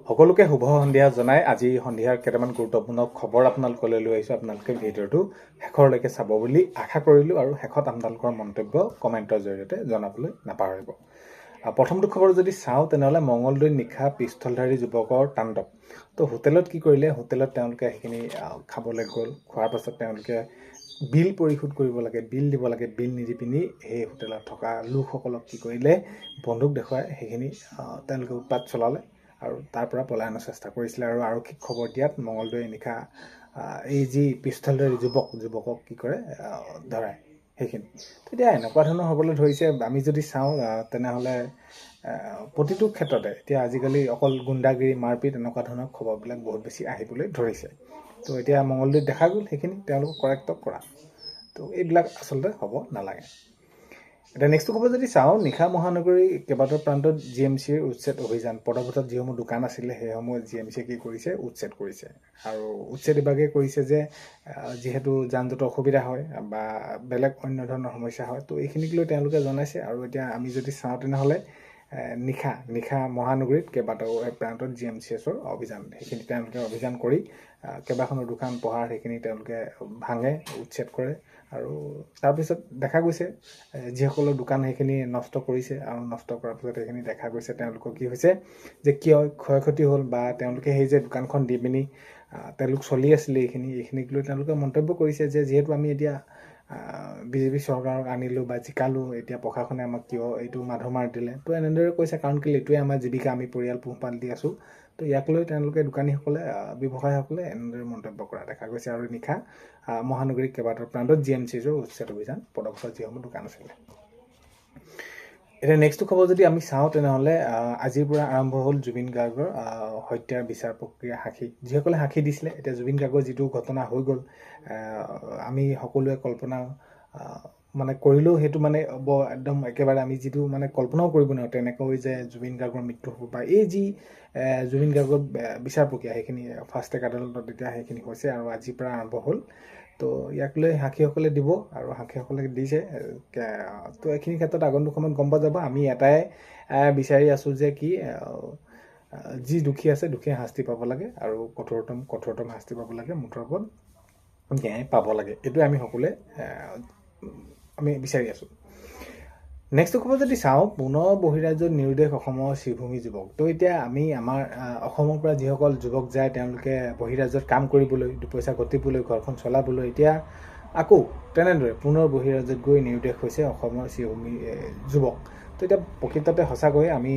সকলোকে শুভ সন্ধিয়া জনাই আজি সন্ধিয়াৰ কেইটামান গুৰুত্বপূৰ্ণ খবৰ আপোনালোকলৈ লৈ আহিছোঁ। আপোনালোকে ভিডিঅ'টো শেষৰলৈকে চাব বুলি আশা কৰিলোঁ আৰু শেষত আপোনালোকৰ মন্তব্য কমেণ্টৰ জৰিয়তে জনাবলৈ নাপাহৰিব। প্ৰথমটো খবৰ যদি চাওঁ তেনেহ'লে মঙলদৈত নিশা পিষ্টলধাৰী যুৱকৰ তাণ্ডৱ। তো হোটেলত কি কৰিলে, হোটেলত তেওঁলোকে সেইখিনি খাবলৈ গ'ল। খোৱাৰ পাছত তেওঁলোকে বিল পৰিশোধ কৰিব লাগে, বিল দিব লাগে। বিল নিদি পিনি সেই হোটেলত থকা লোকসকলক কি কৰিলে, বন্দুক দেখুৱাই সেইখিনি তেওঁলোকে উৎপাত চলালে আৰু তাৰ পৰা পলায়নৰ চেষ্টা কৰিছিলে। আৰু আৰক্ষীক খবৰ দিয়াত মঙলদৈ নিশা এই যি পিষ্টলধাৰী যুৱকক কি কৰে, ধৰায় সেইখিনি। তেতিয়া এনেকুৱা ধৰণৰ হ'বলৈ ধৰিছে। আমি যদি চাওঁ তেনেহ'লে প্ৰতিটো ক্ষেত্ৰতে এতিয়া আজিকালি অকল গুণ্ডাগিৰি, মাৰপিট এনেকুৱা ধৰণৰ খবৰবিলাক বহুত বেছি আহিবলৈ ধৰিছে। তো এতিয়া মঙলদৈত দেখা গ'ল সেইখিনি তেওঁলোকক কাৰেক্ট কৰা। তো এইবিলাক আচলতে হ'ব নালাগে। এতিয়া নেক্সটটো খবৰ যদি চাওঁ, নিশা মহানগৰী কেইবাটাও প্ৰান্তত GMCৰ উচ্ছেদ অভিযান। পদপথত যিসমূহ দোকান আছিলে সেইসমূহ GMCয়ে কি কৰিছে, উচ্ছেদ কৰিছে। আৰু উচ্ছেদ বিভাগে কৰিছে যে যিহেতু যান জঁটৰ অসুবিধা হয় বা বেলেগ অন্য ধৰণৰ সমস্যা হয়, তো এইখিনিক লৈ তেওঁলোকে জনাইছে। আৰু এতিয়া আমি যদি চাওঁ তেনেহ'লে নিশা মহানগৰীত কেইবাটাও প্ৰান্তত GMCSৰ অভিযান, সেইখিনি তেওঁলোকে অভিযান কৰি কেইবাখনো দোকান পোহাৰ সেইখিনি তেওঁলোকে ভাঙে, উচ্ছেদ কৰে। আৰু তাৰপিছত দেখা গৈছে যিসকলৰ দোকান সেইখিনি নষ্ট কৰিছে আৰু নষ্ট কৰাৰ পিছত সেইখিনি দেখা গৈছে তেওঁলোকৰ কি হৈছে যে কিয় ক্ষয়ক্ষতি হ'ল, বা তেওঁলোকে সেই যে দোকানখন দি পিনি তেওঁলোক চলি আছিলে এইখিনিক লৈ তেওঁলোকে মন্তব্য কৰিছে যে যিহেতু আমি এতিয়া BJP চৰকাৰক আনিলোঁ বা জিকালোঁ, এতিয়া প্ৰশাসনে আমাক কিয় এইটো মাধমাৰ দিলে। তো এনেদৰে কৈছে, কাৰণ কি এইটোৱে আমাৰ জীৱিকা, আমি পৰিয়াল পোহপাল দি আছোঁ। তো ইয়াক লৈ তেওঁলোকে দোকানীসকলে, ব্যৱসায়ীসকলে এনেদৰে মন্তব্য কৰা দেখা গৈছে। আৰু নিশা মহানগৰীত কেইবাটাও প্ৰান্তত GMCৰ উচ্ছেদ অভিযান, পদপথত যিসমূহ দোকান আছিলে। এতিয়া নেক্সটটো খবৰ যদি আমি চাওঁ তেনেহ'লে আজিৰ পৰা আৰম্ভ হ'ল জুবিন গাৰ্গৰ হত্যাৰ বিচাৰ প্ৰক্ৰিয়া। যিসকলে সাক্ষী দিছিলে, এতিয়া জুবিন গাৰ্গৰ যিটো ঘটনা হৈ গ'ল, আমি সকলোৱে কল্পনা কৰিলেও সেইটো একদম একেবাৰে আমি যিটো কল্পনাও কৰিব নোৱাৰোঁ তেনেকৈ যে জুবিন গাৰ্গৰ মৃত্যু হ'ব। বা এই যি জুবিন গাৰ্গৰ বিচাৰ প্ৰক্ৰিয়া সেইখিনি ফাৰ্ষ্ট ট্ৰেক আদালতত এতিয়া সেইখিনি হৈছে আৰু আজিৰ পৰা আৰম্ভ হ'ল। তো ইয়াক লৈ সাক্ষীসকলে দিব আৰু সাক্ষীসকলে দিছে। তো এইখিনি ক্ষেত্ৰত আগন্তুক সময়ত গম পোৱা যাব। আমি এটাই বিচাৰি আছোঁ যে কি যি দোষী আছে দোষীয়ে শাস্তি পাব লাগে আৰু কঠোৰতম শাস্তি পাব লাগে, মুঠৰ ওপৰত ন্যায় পাব লাগে। এইটোৱে আমি সকলোৱে আমি বিচাৰি আছোঁ। নেক্সটটো খবৰ যদি চাওঁ, পুনৰ বহিৰাজ্যত নিৰুদ্দেশ অসমৰ শ্ৰীভূমি যুৱক। তো এতিয়া আমাৰ অসমৰ পৰা যিসকল যুৱক যায় তেওঁলোকে বহিৰাজ্যত কাম কৰিবলৈ, দুপইচা ঘটিবলৈ, ঘৰখন চলাবলৈ, এতিয়া আকৌ তেনেদৰে পুনৰ বহিৰাজ্যত গৈ নিৰুদ্দেশ হৈছে অসমৰ শ্ৰীভূমি যুৱক। তো এতিয়া প্ৰকৃততে সঁচাকৈ আমি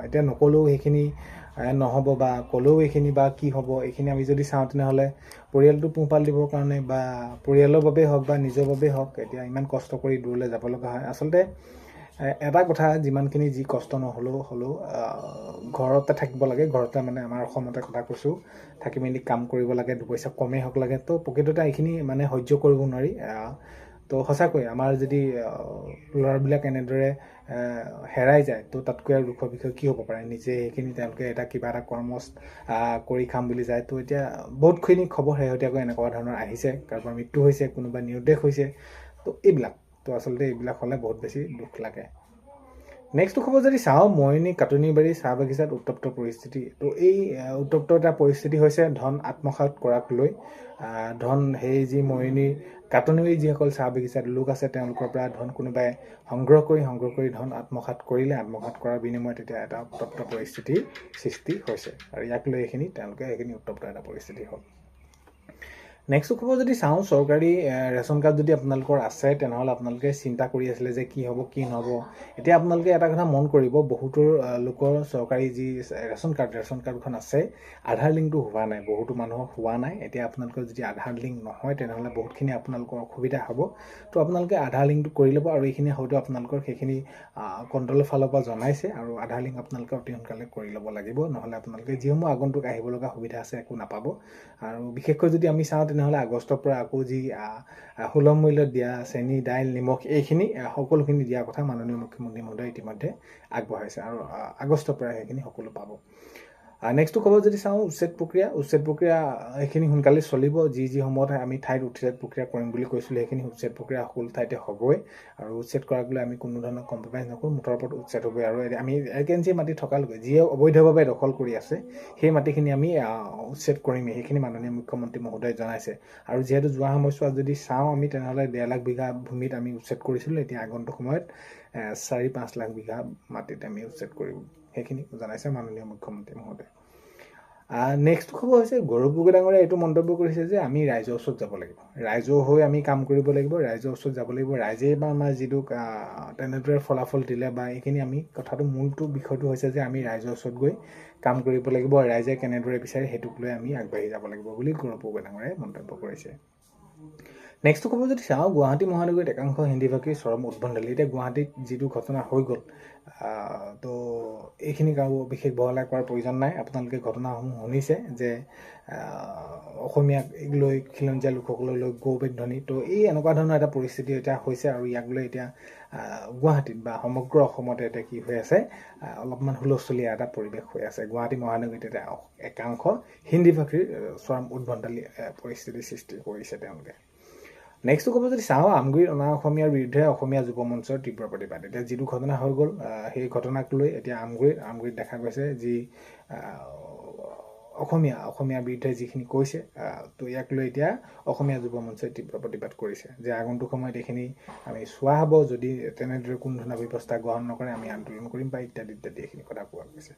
এতিয়া নক'লেও সেইখিনি নহ'ব, বা ক'লেও এইখিনি বা কি হ'ব, এইখিনি আমি যদি চাওঁ তেনেহ'লে পৰিয়ালটো পোহপাল দিবৰ কাৰণে বা পৰিয়ালৰ বাবেই হওক বা নিজৰ বাবেই হওক, এতিয়া ইমান কষ্ট কৰি দূৰলৈ যাব লগা হয়। আচলতে এটা কথা, যিমানখিনি যি কষ্ট নহ'লেও ঘৰতে থাকিব লাগে। ঘৰতে আমাৰ অসমতে কথা কৈছোঁ, থাকি মেলি কাম কৰিব লাগে, দুপইচা কমেই হওক লাগে। তো প্ৰকৃততে এইখিনি সহ্য কৰিব নোৱাৰি। তো সঁচাকৈ আমাৰ যদি ল'ৰাবিলাক এনেদৰে হেৰাই যায়, তো তাতকৈ আৰু দুখৰ বিষয় কি হ'ব পাৰে। নিজে সেইখিনি তেওঁলোকে কিবা এটা কৰ্ম কৰি খাম বুলি যায়। তো এতিয়া বহুতখিনি খবৰ শেহতীয়াকৈ এনেকুৱা ধৰণৰ আহিছে, কাৰোবাৰ মৃত্যু হৈছে, কোনোবা নিৰুদ্দেশ হৈছে। তো আচলতে এইবিলাক হ'লে বহুত বেছি দুখ লাগে। নেক্সটটো খবৰ যদি চাওঁ, মৰিয়নি কাটনিবাৰী চাহ বাগিচাত উত্তপ্ত পৰিস্থিতি। তো এই উত্তপ্ত এটা পৰিস্থিতি হৈছে ধন আত্মসাৎ কৰাক লৈ। সেই যি মৰিয়নি কাটনিবাৰী যিসকল চাহ বাগিচাত লোক আছে তেওঁলোকৰ পৰা ধন কোনোবাই সংগ্ৰহ কৰি ধন আত্মসাৎ কৰিলে। আত্মসাৎ কৰাৰ বিনিময়ত এতিয়া এটা উত্তপ্ত পৰিস্থিতিৰ সৃষ্টি হৈছে আৰু ইয়াক লৈ তেওঁলোকে উত্তপ্ত এটা পৰিস্থিতি হ'ল। নেক্সটটো খবৰ যদি চাওঁ, চৰকাৰী ৰেচন কাৰ্ড যদি আপোনালোকৰ আছে তেনেহ'লে আপোনালোকে চিন্তা কৰি আছিলে যে কি হ'ব কি নহ'ব। এতিয়া আপোনালোকে এটা কথা মন কৰিব, বহুতো লোকৰ চৰকাৰী যি ৰেচন কাৰ্ডখন আছে, আধাৰ লিংকটো হোৱা নাই, বহুতো মানুহৰ হোৱা নাই। এতিয়া আপোনালোকৰ যদি আধাৰ লিংক নহয় তেনেহ'লে বহুতখিনি আপোনালোকৰ অসুবিধা হ'ব। তো আপোনালোকে আধাৰ লিংকটো কৰি ল'ব আৰু এইখিনি হয়তো আপোনালোকৰ সেইখিনি কণ্ট্ৰলৰ ফালৰ পৰা জনাইছে আৰু আধাৰ লিংক আপোনালোকে অতি সোনকালে কৰি ল'ব লাগিব, নহ'লে আপোনালোকে যিসমূহ আগন্তুক আহিব লগা সুবিধা আছে একো নাপাব। আৰু বিশেষকৈ যদি আমি চাওঁ তেনেহ'লে আগষ্টৰ পৰা আকৌ যি সুলভ মূল্যত দিয়া চেনি, দাইল, নিমখ এইখিনি সকলোখিনি দিয়াৰ কথা মাননীয় মুখ্যমন্ত্ৰী মহোদয়ে ইতিমধ্যে আগবঢ়াইছে আৰু আগষ্টৰ পৰা সেইখিনি সকলো পাব। নেক্সটটো খবৰ যদি চাওঁ উচ্ছেদ প্ৰক্ৰিয়া এইখিনি সোনকালে চলিব। যি সময়ত আমি ঠাইত উচ্ছেদ প্ৰক্ৰিয়া কৰিম বুলি কৈছিলোঁ সেইখিনি উচ্ছেদ প্ৰক্ৰিয়া সকলো ঠাইতে হ'বই, আৰু উচ্ছেদ কৰাক লৈ আমি কোনো ধৰণৰ কম্প্ৰমাইজ নকৰোঁ। মুঠৰ ওপৰত উচ্ছেদ হ'বই, আৰু আমি 1 ইঞ্চি মাটি থকালৈকে যিয়ে অবৈধভাৱে দখল কৰি আছে সেই মাটিখিনি আমি উচ্ছেদ কৰিমেই, সেইখিনি মাননীয় মুখ্যমন্ত্ৰী মহোদয়ে জনাইছে। আৰু যিহেতু যোৱা সময়ছোৱাত যদি চাওঁ আমি, তেনেহ'লে 1.5 লাখ বিঘা ভূমিত আমি উচ্ছেদ কৰিছিলোঁ, এতিয়া আগন্তুক সময়ত 4-5 লাখ বিঘা মাটিত আমি উচ্ছেদ কৰিম, সেইখিনি জনাইছে মাননীয় মুখ্যমন্ত্ৰী মহোদয়ে। নেক্সট খবৰ হৈছে গৌৰৱ গগৈ ডাঙৰীয়াই এইটো মন্তব্য কৰিছে যে আমি ৰাইজৰ ওচৰত যাব লাগিব, ৰাইজৰ হৈ আমি কাম কৰিব লাগিব, ৰাইজৰ ওচৰত যাব লাগিব, ৰাইজে বা আমাৰ যিটো তেনেদৰে ফলাফল দিলে বা এইখিনি আমি কথাটো মূলটো বিষয়টো হৈছে যে আমি ৰাইজৰ ওচৰত গৈ কাম কৰিব লাগিব, ৰাইজে কেনেদৰে বিচাৰে সেইটোক লৈ আমি আগবাঢ়ি যাব লাগিব বুলি গৌৰৱ গগৈ ডাঙৰীয়াই মন্তব্য কৰিছে। নেক্সট খবৰ যদি চাওঁ, গুৱাহাটী মহানগৰীত একাংশ হিন্দীভাষীৰ চৰম উদ্ভণ্ডালি। এতিয়া গুৱাহাটীত যিটো ঘটনা হৈ গ'ল, তো এইখিনি কাৰো বিশেষ বহলাই কৰাৰ প্ৰয়োজন নাই। আপোনালোকে ঘটনাসমূহ শুনিছে যে অসমীয়াক লৈ খিলঞ্জীয়া লোকসকলক লৈ গৌৰৱধ্বনি, তো এই এনেকুৱা ধৰণৰ এটা পৰিস্থিতি এতিয়া হৈছে, আৰু ইয়াক লৈ এতিয়া গুৱাহাটীত বা সমগ্ৰ অসমতে এতিয়া কি হৈ আছে, অলপমান হুলস্থলীয়া এটা পৰিৱেশ হৈ আছে। গুৱাহাটী মহানগৰীত এতিয়া একাংশ হিন্দীভাষীৰ চৰম উদ্ভণ্ডালি পৰিস্থিতিৰ সৃষ্টি কৰিছে তেওঁলোকে। নেক্সটটো ক'ব যদি চাওঁ, আমগুৰিত অনা অসমীয়াৰ বিৰুদ্ধে অসমীয়া যুৱ মঞ্চৰ তীব্ৰ প্ৰতিবাদ। এতিয়া যিটো ঘটনা হৈ গ'ল, সেই ঘটনাক লৈ এতিয়া আমগুৰিত দেখা গৈছে যি অসমীয়াৰ বিৰুদ্ধে যিখিনি কৈছে, তো ইয়াক লৈ এতিয়া অসমীয়া যুৱ মঞ্চই তীব্ৰ প্ৰতিবাদ কৰিছে যে আগন্তুক সময়ত এইখিনি আমি চোৱা হ'ব, যদি তেনেদৰে কোনো ধৰণৰ ব্যৱস্থা গ্ৰহণ নকৰে আমি আন্দোলন কৰিম বা ইত্যাদি এইখিনি কথা কোৱা গৈছে।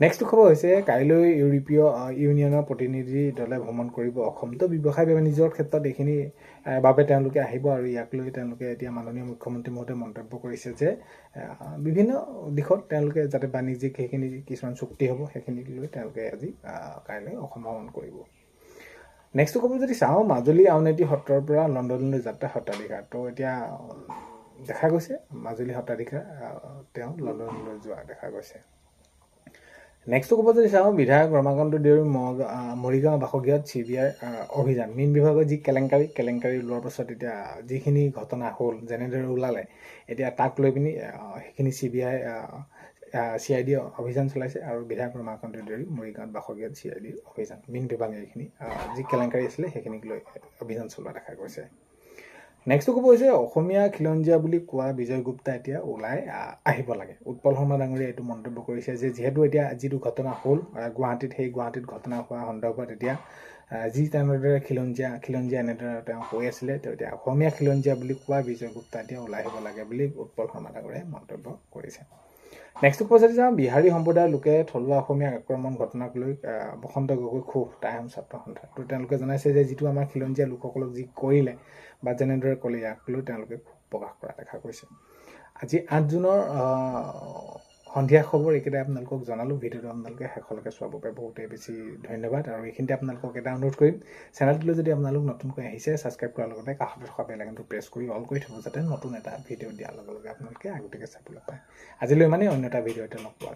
নেক্সটটো খবৰ হৈছে কাইলৈ ইউৰোপীয় ইউনিয়নৰ প্ৰতিনিধি দলে ভ্ৰমণ কৰিব অসম। তো ব্যৱসায় বাণিজ্যৰ ক্ষেত্ৰত এইখিনি বাবে তেওঁলোকে আহিব, আৰু ইয়াক লৈ তেওঁলোকে এতিয়া মাননীয় মুখ্যমন্ত্ৰী মহোদয়ে মন্তব্য কৰিছে যে বিভিন্ন দিশত তেওঁলোকে যাতে বাণিজ্যিক সেইখিনি কিছুমান চুক্তি হ'ব, সেইখিনিক লৈ তেওঁলোকে আজি কাইলৈ অসম ভ্ৰমণ কৰিব। নেক্সটটো খবৰ যদি চাওঁ, মাজুলী আউনীআটী সত্ৰৰ পৰা লণ্ডনলৈ যাত্ৰা সত্ৰাধিকাৰ। তো এতিয়া দেখা গৈছে মাজুলী সত্ৰাধিকাৰ তেওঁ লণ্ডনলৈ যোৱা দেখা গৈছে। নেক্সটটো ক'ব যদি চাওঁ, বিধায়ক ৰমাকান্ত দেউৰীৰ মৰিগাঁও বাসগৃহত CBI অভিযান। মীন বিভাগৰ যি কেলেংকাৰী ওলোৱাৰ পাছত এতিয়া যিখিনি ঘটনা হ'ল, যেনেদৰে ওলালে, এতিয়া তাক লৈ পিনি সেইখিনি CID অভিযান চলাইছে, আৰু বিধায়ক ৰমাকান্ত দেউৰী মৰিগাঁৱত বাসগৃহত CID অভিযান। মীন বিভাগে এইখিনি যি কেলেংকাৰী আছিলে সেইখিনিক লৈ অভিযান চলোৱা দেখা গৈছে। নেক্সটটো ক'ব হৈছে অসমীয়া খিলঞ্জীয়া বুলি কোৱা বিজয় গুপ্তা এতিয়া ওলাই আহিব লাগে। উৎপল শৰ্মা ডাঙৰীয়াই এইটো মন্তব্য কৰিছে যে যিহেতু এতিয়া যিটো ঘটনা হ'ল গুৱাহাটীত, সেই গুৱাহাটীত ঘটনা হোৱা সন্দৰ্ভত এতিয়া যি তেনেদৰে খিলঞ্জীয়া এনেদৰে তেওঁ কৈ আছিলে, তেওঁ এতিয়া অসমীয়া খিলঞ্জীয়া বুলি কোৱা বিজয় গুপ্তা এতিয়া ওলাই আহিব লাগে বুলি উৎপল শৰ্মা ডাঙৰীয়াই মন্তব্য কৰিছে। নেক্সটটো ক'ব যদি যাওঁ, বিহাৰী সম্প্ৰদায়ৰ লোকে থলুৱা অসমীয়া আক্ৰমণ ঘটনাক লৈ বসন্ত গগৈ ক্ষোভ টাইম ছাত্ৰ সন্থা। তো তেওঁলোকে জনাইছে যে যিটো আমাৰ খিলঞ্জীয়া লোকসকলক যি কৰিলে বা যেনেদৰে ক'লে, ইয়াক লৈ তেওঁলোকে ক্ষোভ প্ৰকাশ কৰা দেখা গৈছে। আজি 8 জুনৰ সন্ধিয়া খবৰ এইকেইটাই আপোনালোকক জনালোঁ। ভিডিঅ'টো আপোনালোকে শেষলৈকে চোৱাৰ বাবে বহুতেই বেছি ধন্যবাদ, আৰু এইখিনিতে আপোনালোকক এটা অনুৰোধ কৰিম, চেনেলটোলৈ যদি আপোনালোক নতুনকৈ আহিছে ছাবস্ক্ৰাইব কৰাৰ লগতে কাষতে থকা বেল আইকনটো প্ৰেছ কৰি অল কৰি থ'ব, যাতে নতুন এটা ভিডিঅ' দিয়াৰ লগে লগে আপোনালোকে আগতীয়াকৈ চাবলৈ পায়। আজিলৈ ইমানেই, অন্য এটা ভিডিঅ' এটা লগ পোৱাৰ